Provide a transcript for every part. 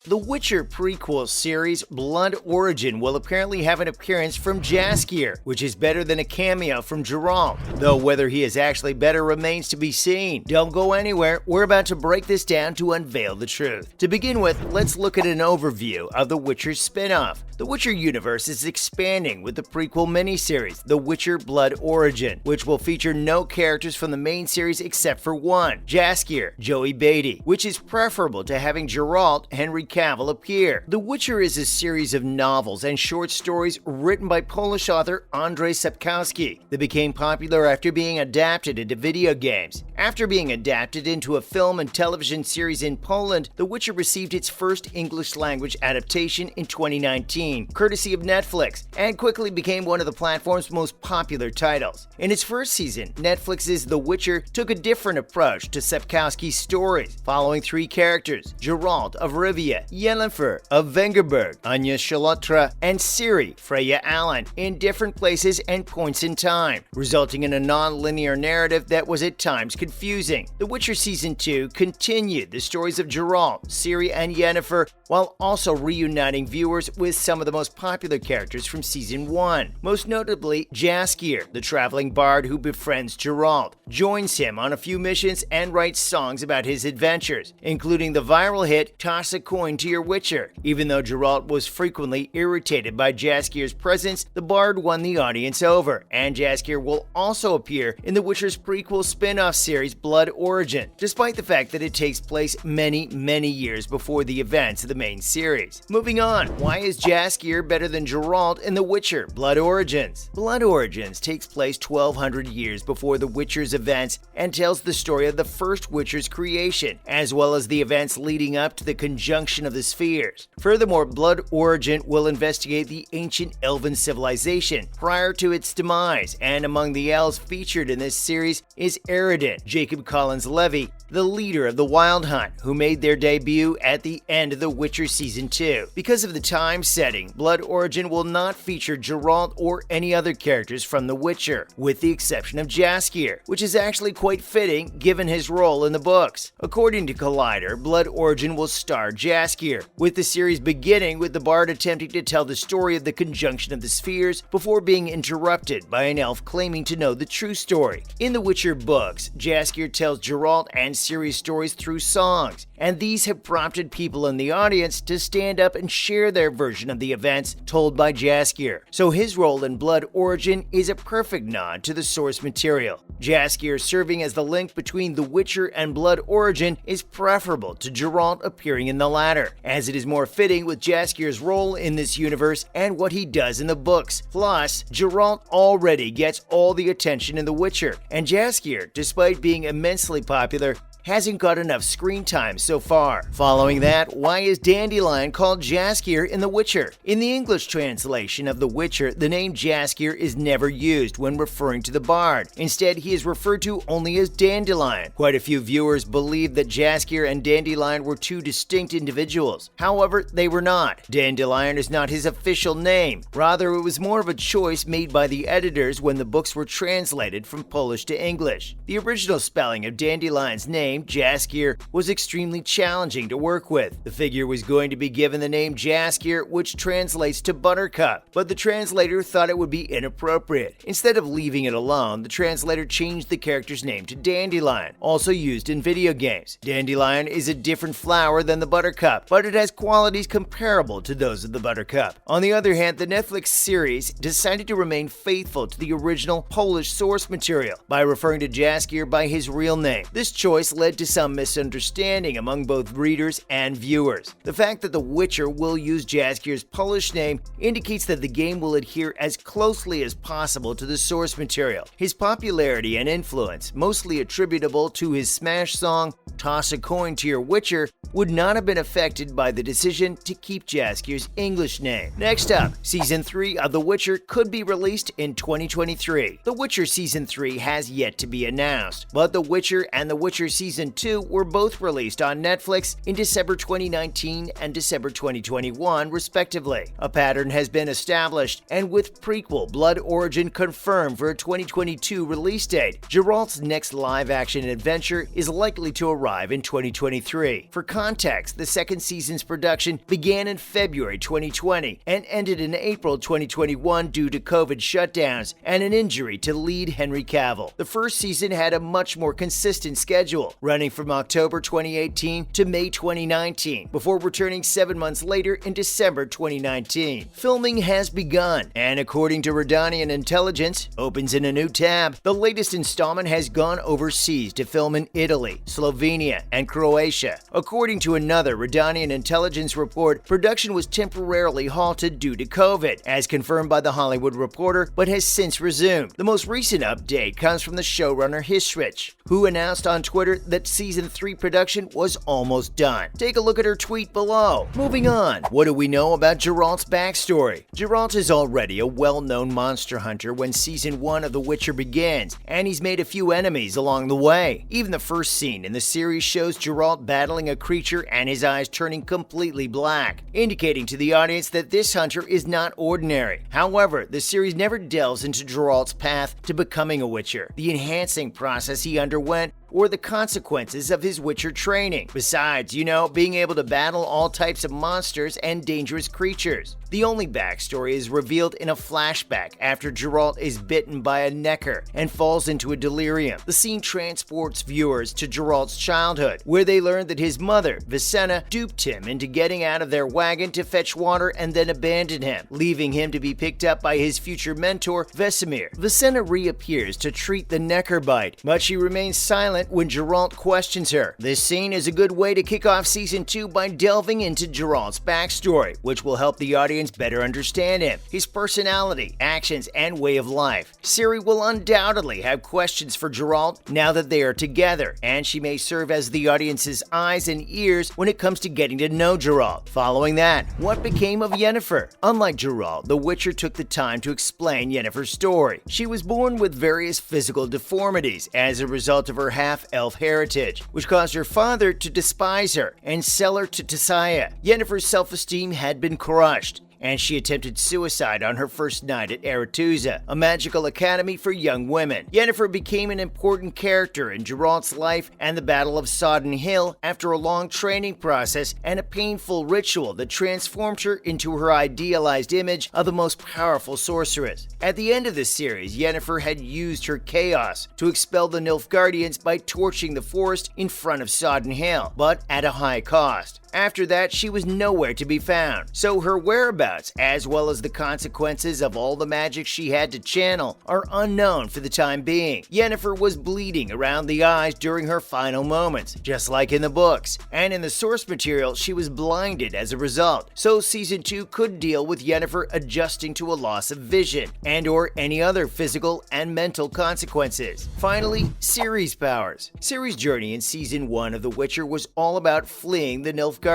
The Witcher prequel series Blood Origin will apparently have an appearance from Jaskier, which is better than a cameo from Geralt, though whether he is actually better remains to be seen. Don't go anywhere, we're about to break this down to unveil the truth. To begin with, let's look at an overview of The Witcher's spin-off. The Witcher universe is expanding with the prequel miniseries, The Witcher Blood Origin, which will feature no characters from the main series except for one, Jaskier, Joey Batey, which is preferable to having Geralt, Henry Cavill appear. The Witcher is a series of novels and short stories written by Polish author Andrzej Sapkowski that became popular after being adapted into video games. After being adapted into a film and television series in Poland, The Witcher received its first English-language adaptation in 2019, courtesy of Netflix, and quickly became one of the platform's most popular titles. In its first season, Netflix's The Witcher took a different approach to Sapkowski's stories, following three characters, Geralt of Rivia, Yennefer of Vengerberg, Anya Chalotra, and Ciri, Freya Allan, in different places and points in time, resulting in a non-linear narrative that was at times confusing. The Witcher Season 2 continued the stories of Geralt, Ciri, and Yennefer, while also reuniting viewers with some of the most popular characters from Season 1. Most notably, Jaskier, the traveling bard who befriends Geralt, joins him on a few missions and writes songs about his adventures, including the viral hit Toss a Coin to Your Witcher. Even though Geralt was frequently irritated by Jaskier's presence, the bard won the audience over, and Jaskier will also appear in The Witcher's prequel spin-off series Blood Origin, despite the fact that it takes place many years before the events of the main series. Moving on, why is Jaskier better than Geralt in The Witcher Blood Origins? Blood Origins takes place 1200 years before The Witcher's events and tells the story of the first Witcher's creation, as well as the events leading up to the conjunction of the spheres. Furthermore, Blood Origin will investigate the ancient elven civilization prior to its demise, and among the elves featured in this series is Eridan, Jacob Collins-Levy, the leader of the Wild Hunt, who made their debut at the end of The Witcher Season 2. Because of the time setting, Blood Origin will not feature Geralt or any other characters from The Witcher, with the exception of Jaskier, which is actually quite fitting given his role in the books. According to Collider, Blood Origin will star Jaskier, with the series beginning with the bard attempting to tell the story of the conjunction of the spheres before being interrupted by an elf claiming to know the true story. In The Witcher books, Jaskier tells Geralt and Ciri's stories through songs, and these have prompted people in the audience to stand up and share their version of the events told by Jaskier. So his role in Blood Origin is a perfect nod to the source material. Jaskier serving as the link between The Witcher and Blood Origin is preferable to Geralt appearing in the latter, as it is more fitting with Jaskier's role in this universe and what he does in the books. Plus, Geralt already gets all the attention in The Witcher, and Jaskier, despite being immensely popular, hasn't got enough screen time so far. Following that, why is Dandelion called Jaskier in The Witcher? In the English translation of The Witcher, the name Jaskier is never used when referring to the bard. Instead, he is referred to only as Dandelion. Quite a few viewers believe that Jaskier and Dandelion were two distinct individuals. However, they were not. Dandelion is not his official name. Rather, it was more of a choice made by the editors when the books were translated from Polish to English. The original spelling of Dandelion's name, Jaskier, was extremely challenging to work with. The figure was going to be given the name Jaskier, which translates to buttercup, but the translator thought it would be inappropriate. Instead of leaving it alone, the translator changed the character's name to Dandelion, also used in video games. Dandelion is a different flower than the buttercup, but it has qualities comparable to those of the buttercup. On the other hand, the Netflix series decided to remain faithful to the original Polish source material by referring to Jaskier by his real name. This choice led to some misunderstanding among both readers and viewers. The fact that The Witcher will use Jaskier's Polish name indicates that the game will adhere as closely as possible to the source material. His popularity and influence, mostly attributable to his smash song Toss a Coin to Your Witcher, would not have been affected by the decision to keep Jaskier's English name. Next up, Season 3 of The Witcher could be released in 2023. The Witcher Season 3 has yet to be announced, but The Witcher and The Witcher Season Season 2 were both released on Netflix in December 2019 and December 2021, respectively. A pattern has been established, and with prequel Blood Origin confirmed for a 2022 release date, Geralt's next live-action adventure is likely to arrive in 2023. For context, the second season's production began in February 2020 and ended in April 2021 due to COVID shutdowns and an injury to lead Henry Cavill. The first season had a much more consistent schedule, running from October 2018 to May 2019, before returning 7 months later in December 2019. Filming has begun, and according to Redanian intelligence, opens in a new tab. The latest installment has gone overseas to film in Italy, Slovenia, and Croatia. According to another Redanian intelligence report, production was temporarily halted due to COVID, as confirmed by The Hollywood Reporter, but has since resumed. The most recent update comes from the showrunner Hisrich, who announced on Twitter that Season 3 production was almost done. Take a look at her tweet below. Moving on, what do we know about Geralt's backstory? Geralt is already a well-known monster hunter when Season 1 of The Witcher begins, and he's made a few enemies along the way. Even the first scene in the series shows Geralt battling a creature and his eyes turning completely black, indicating to the audience that this hunter is not ordinary. However, the series never delves into Geralt's path to becoming a Witcher, the enhancing process he underwent, or the consequences of his Witcher training. Besides, being able to battle all types of monsters and dangerous creatures. The only backstory is revealed in a flashback after Geralt is bitten by a necker and falls into a delirium. The scene transports viewers to Geralt's childhood, where they learn that his mother, Vicenna, duped him into getting out of their wagon to fetch water and then abandoned him, leaving him to be picked up by his future mentor, Vesemir. Vicenna reappears to treat the necker bite, but she remains silent when Geralt questions her. This scene is a good way to kick off Season 2 by delving into Geralt's backstory, which will help the audience better understand him, his personality, actions, and way of life. Ciri will undoubtedly have questions for Geralt now that they are together, and she may serve as the audience's eyes and ears when it comes to getting to know Geralt. Following that, what became of Yennefer? Unlike Geralt, The Witcher took the time to explain Yennefer's story. She was born with various physical deformities as a result of her half-elf heritage, which caused her father to despise her and sell her to Tissaia. Yennefer's self-esteem had been crushed, and she attempted suicide on her first night at Aretuza, a magical academy for young women. Yennefer became an important character in Geralt's life and the Battle of Sodden Hill after a long training process and a painful ritual that transformed her into her idealized image of the most powerful sorceress. At the end of the series, Yennefer had used her chaos to expel the Nilfgaardians by torching the forest in front of Sodden Hill, but at a high cost. After that, she was nowhere to be found, so her whereabouts, as well as the consequences of all the magic she had to channel, are unknown for the time being. Yennefer was bleeding around the eyes during her final moments, just like in the books, and in the source material, she was blinded as a result, so Season 2 could deal with Yennefer adjusting to a loss of vision, and/or any other physical and mental consequences. Finally, Ciri's powers. Ciri's journey in Season 1 of The Witcher was all about fleeing the Nilfgaardians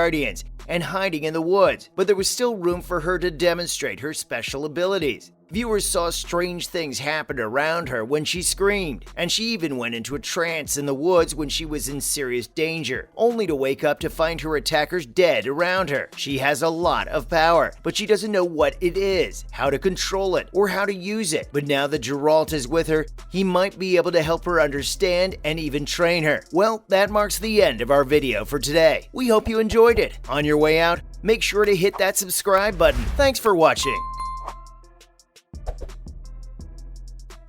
and hiding in the woods, but there was still room for her to demonstrate her special abilities. Viewers saw strange things happen around her when she screamed, and she even went into a trance in the woods when she was in serious danger, only to wake up to find her attackers dead around her. She has a lot of power, but she doesn't know what it is, how to control it, or how to use it. But now that Geralt is with her, he might be able to help her understand and even train her. Well, that marks the end of our video for today. We hope you enjoyed it. On your way out, make sure to hit that subscribe button. Thanks for watching.